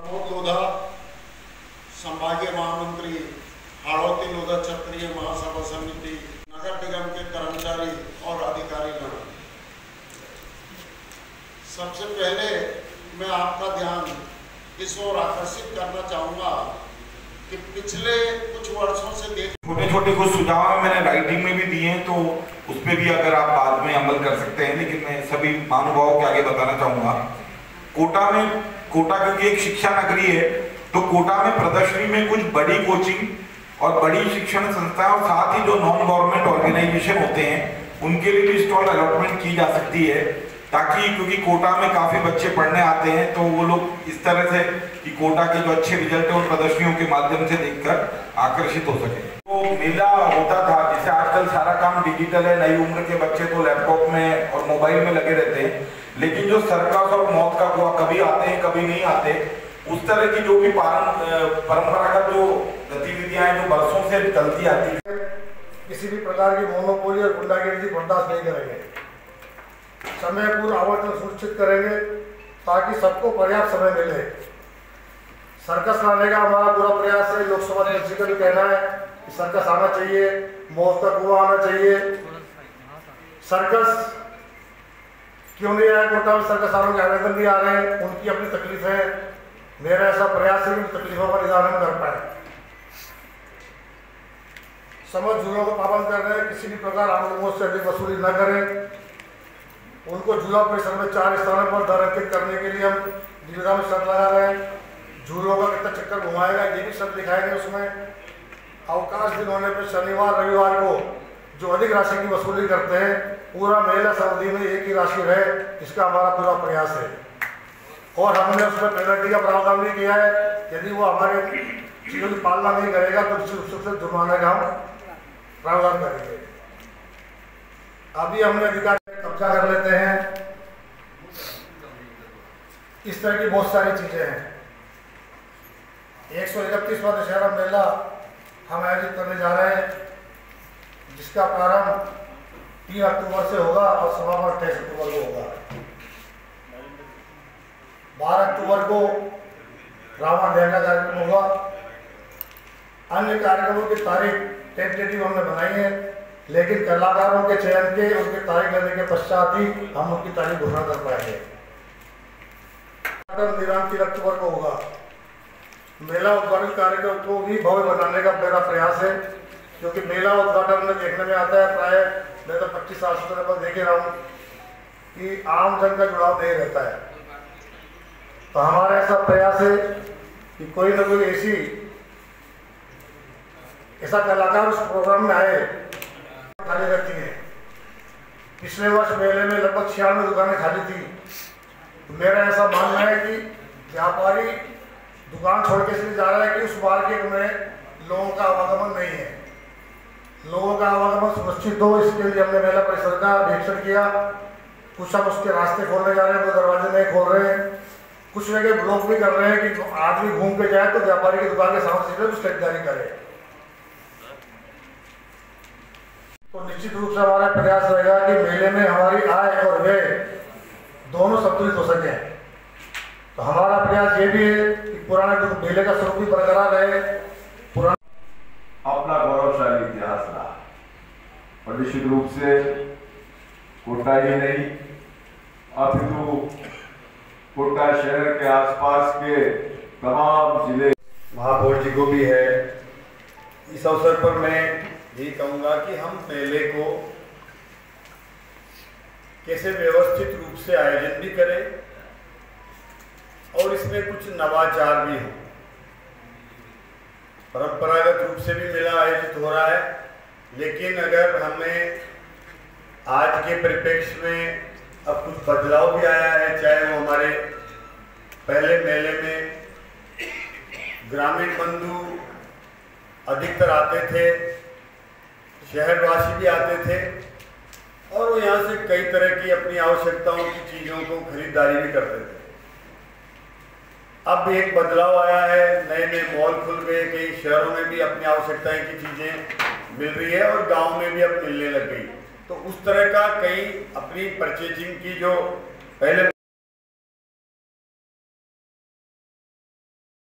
लोधा संभागीय महामंत्री, हाड़ौती लोधा क्षत्रिय महासभा समिति, नगर निगम के कर्मचारी और अधिकारीगण, सबसे पहले मैं आपका ध्यान इस ओर आकर्षित करना चाहूँगा कि पिछले कुछ वर्षों से छोटे छोटे कुछ सुझाव मैंने राइटिंग में भी दिए हैं, तो उस पर भी अगर आप बाद में अमल कर सकते हैं। लेकिन मैं सभी महानुभावों के आगे बताना चाहूँगा, कोटा क्योंकि एक शिक्षा नगरी है, तो कोटा में प्रदर्शनी में कुछ बड़ी कोचिंग और बड़ी शिक्षण संस्थाएं और साथ ही जो नॉन गवर्नमेंट ऑर्गेनाइजेशन होते हैं उनके लिए भी स्टॉल अलॉटमेंट की जा सकती है, ताकि क्योंकि कोटा में काफी बच्चे पढ़ने आते हैं, तो वो लोग इस तरह से कि कोटा के जो अच्छे रिजल्ट है उन प्रदर्शनियों के माध्यम से देखकर आकर्षित हो सके। तो मेला होता था, जैसे आजकल सारा काम डिजिटल है, नई उम्र के बच्चे तो लैपटॉप में और मोबाइल में लगे रहते हैं, लेकिन जो सर्कस और मौत का कुआं कभी आते हैं कभी नहीं आते, उस तरह की जो भी परंपरागत जो गतिविधियां हैं जो बरसों से चलती आती है, किसी भी प्रकार की मोनोपोली और गुंडागिरी बर्दाश्त नहीं करेंगे। समय पूर्व आवंटन सुनिश्चित करेंगे ताकि सबको पर्याप्त समय मिले। सर्कस लाने का हमारा पूरा प्रयास है। लोकसभा अध्यक्ष का भी कहना है कि सर्कस आना चाहिए, मौत का कुआं आना चाहिए। सर्कस क्यों नहीं आया कोटा में? सर्कस वालों के आवेदन भी आ रहे हैं, उनकी अपनी तकलीफ है। मेरा ऐसा प्रयास है कि तकलीफों का निदान कर पाए। समझ झूलों को पाबंद कर रहे हैं, किसी भी प्रकार आम लोगों से अधिक वसूली न करें। उनको झूला परिसर में 4 स्थानों पर दर अंकित करने के लिए हम निविदा में शर्त लगा रहे हैं। झूलों का कितना चक्कर घुमाएगा ये भी शर्त दिखाएंगे। उसमें अवकाश दिन होने पर शनिवार रविवार को जो अधिक राशि की वसूली करते हैं, पूरा मेला अवधि में एक ही राशि रहे, इसका हमारा पूरा प्रयास है। और हमने उसमें पेनल्टी का प्रावधान भी किया है। यदि वो हमारे चीज़ों की पालना नहीं करेगा तो निश्चित रूप से जुर्माने का हम प्रावधान करेंगे। अभी हमने अधिकार कब्जा कर लेते हैं, इस तरह की बहुत सारी चीजें हैं। 131वां दशहरा मेला हम आयोजित करने जा रहे हैं, जिसका प्रारंभ 3 अक्टूबर से होगा और समापन 28 अक्टूबर को होगा। 12 अक्टूबर को रावण दहन का कार्यक्रम होगा। अन्य कार्यक्रमों की तारीख टेंटेटिव हमने बनाई है, लेकिन कलाकारों के चयन के उनकी तारीख लेने के पश्चात ही हम उनकी तारीख घोषणा कर पाएंगे। 3 अक्टूबर को होगा। मेला उद्घाटन कार्यक्रम को भी भव्य बनाने का मेरा प्रयास है, क्योंकि मेला उद्घाटन में देखने में आता है, प्राय मैं तो 25 साल से पर देख रहा हूँ कि आम जन का जुड़ाव नहीं रहता है। तो हमारा ऐसा प्रयास है कि कोई ना कोई ऐसा कलाकार उस प्रोग्राम में आए। खाली रहती है। पिछले वर्ष मेले में लगभग 96 दुकानें खाली थी। तो मेरा ऐसा मानना है कि व्यापारी दुकान छोड़ के इसलिए जा रहा है कि उस मार्केट में लोगों का आवागमन नहीं है। लोगों का आवागमन सुनिश्चित हो, इसके लिए हमने मेला परिसर का निरीक्षण किया। कुछ हम उसके रास्ते खोलने जा रहे हैं, वो दरवाजे नहीं खोल रहे हैं। कुछ जगह ब्लॉक भी कर रहे हैं कि आदमी घूम के जाए तो व्यापारी की दुकान के सामने से कुछ खरीदारी करे। तो निश्चित रूप से हमारा प्रयास रहेगा कि मेले में हमारी आय और व्यय दोनों संतुलित हो सके। तो हमारा प्रयास ये भी है कि पुराने मेले का स्वरूप भी बरकरार रहे। अपना गौरवशाली इतिहास रहा, और निश्चित रूप से कोटा ही नहीं अपितु कोटा शहर के आसपास के तमाम जिले महापौर जी को भी है। इस अवसर पर मैं यही कहूँगा कि हम मेले को कैसे व्यवस्थित रूप से आयोजन भी करें और इसमें कुछ नवाचार भी हो। परंपरागत रूप से भी मेला आयोजित हो रहा है, लेकिन अगर हमें आज के परिप्रेक्ष्य में अब कुछ बदलाव भी आया है, चाहे वो हमारे पहले मेले में ग्रामीण बंधु अधिकतर आते थे, शहरवासी भी आते थे, और वो यहाँ से कई तरह की अपनी आवश्यकताओं की चीज़ों को खरीदारी भी करते थे। अब भी एक बदलाव आया है, नए नए मॉल खुल गए, कई शहरों में भी अपनी आवश्यकताएं की चीज़ें मिल रही है और गांव में भी अब मिलने लग गई। तो उस तरह का कई अपनी परचेजिंग की जो पहले